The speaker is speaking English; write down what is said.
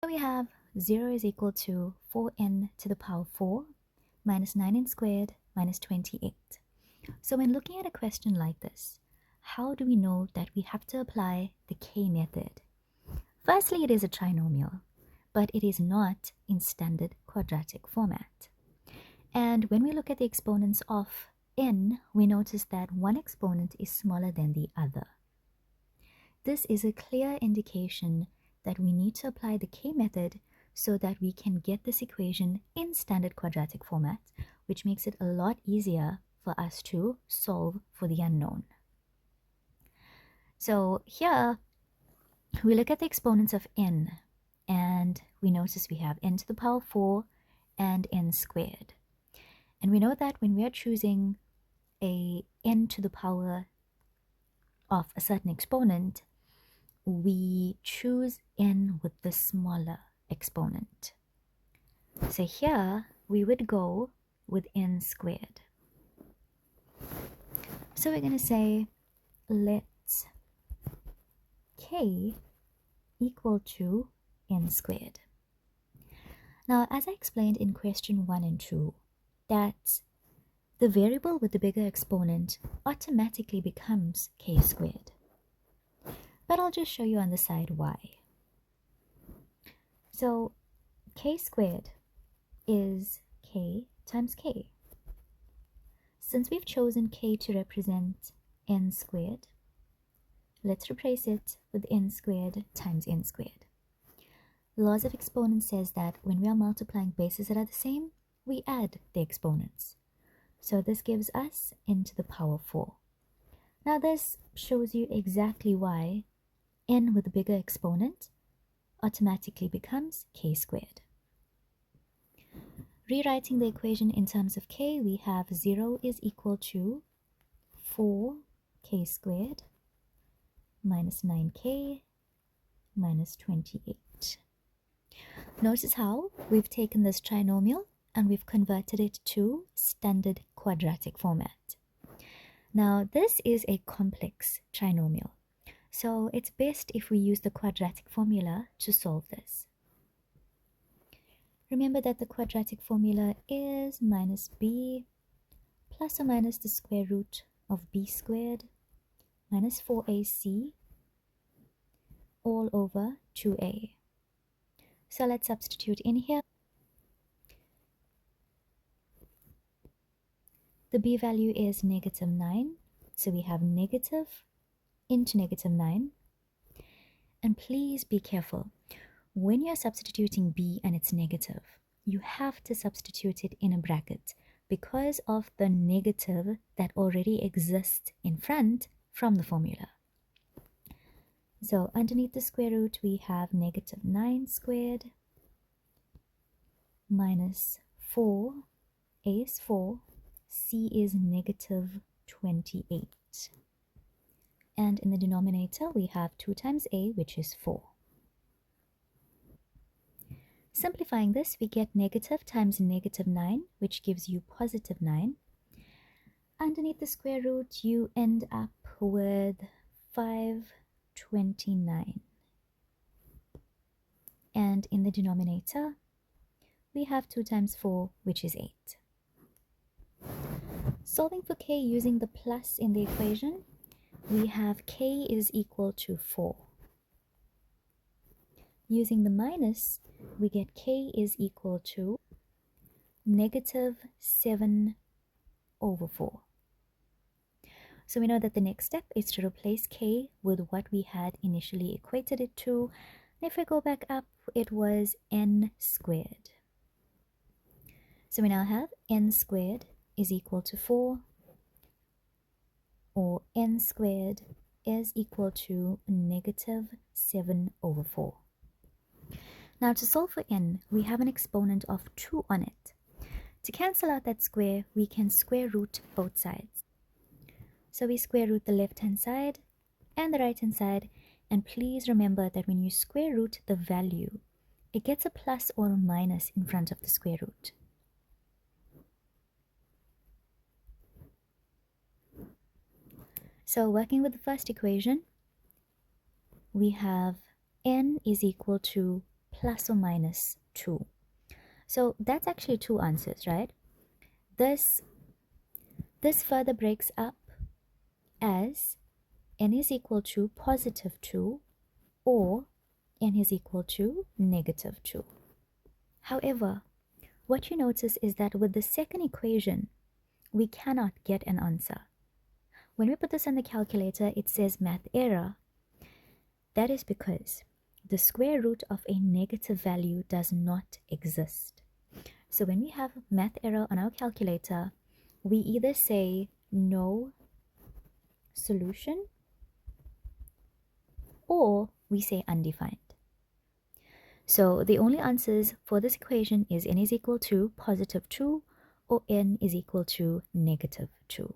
we have 0 is equal to 4n to the power 4 minus 9n squared minus 28. So when looking at a question like this, how do we know that we have to apply the k method? Firstly, it is a trinomial, but it is not in standard quadratic format. And when we look at the exponents of n, we notice that one exponent is smaller than the other. This is a clear indication that we need to apply the k method so that we can get this equation in standard quadratic format, which makes it a lot easier for us to solve for the unknown. So here, we look at the exponents of n, and we notice we have n to the power 4 and n squared. And we know that when we are choosing a n to the power of a certain exponent, we choose n with the smaller exponent. So here we would go with n squared. So we're going to say let k equal to n squared. Now, as I explained in question 1 and 2, that the variable with the bigger exponent automatically becomes k squared. But I'll just show you on the side why. So k squared is k times k. Since we've chosen k to represent n squared, let's replace it with n squared times n squared. Laws of exponents says that when we are multiplying bases that are the same, we add the exponents. So this gives us n to the power 4. Now this shows you exactly why n with a bigger exponent automatically becomes k squared. Rewriting the equation in terms of k, we have 0 is equal to 4k squared minus 9k minus 28. Notice how we've taken this trinomial and we've converted it to standard quadratic format. Now this is a complex trinomial, so it's best if we use the quadratic formula to solve this. Remember that the quadratic formula is minus b plus or minus the square root of b squared minus 4ac all over 2a. So let's substitute in here. The b value is negative 9, so we have negative into negative 9. And please be careful. When you're substituting b and it's negative, you have to substitute it in a bracket because of the negative that already exists in front from the formula. So underneath the square root, we have negative 9 squared minus 4, a is 4, c is negative 28. And in the denominator, we have 2 times a, which is 4. Simplifying this, we get negative times negative 9, which gives you positive 9. Underneath the square root, you end up with 529. And in the denominator, we have 2 times 4, which is 8. Solving for k using the plus in the equation, we have k is equal to 4. Using the minus, we get k is equal to negative 7 over 4. So we know that the next step is to replace k with what we had initially equated it to. And if we go back up, it was n squared. So we now have n squared is equal to 4, or n squared is equal to negative 7 over 4. Now to solve for n, we have an exponent of 2 on it. To cancel out that square, we can square root both sides. So we square root the left-hand side and the right-hand side, and please remember that when you square root the value, it gets a plus or a minus in front of the square root. So working with the first equation, we have n is equal to plus or minus 2. So that's actually two answers, right? This further breaks up as n is equal to positive 2 or n is equal to negative 2. However, what you notice is that with the second equation, we cannot get an answer. When we put this in the calculator, it says math error. That is because the square root of a negative value does not exist. So when we have math error on our calculator, we either say no solution or we say undefined. So the only answers for this equation is n is equal to positive 2 or n is equal to negative 2.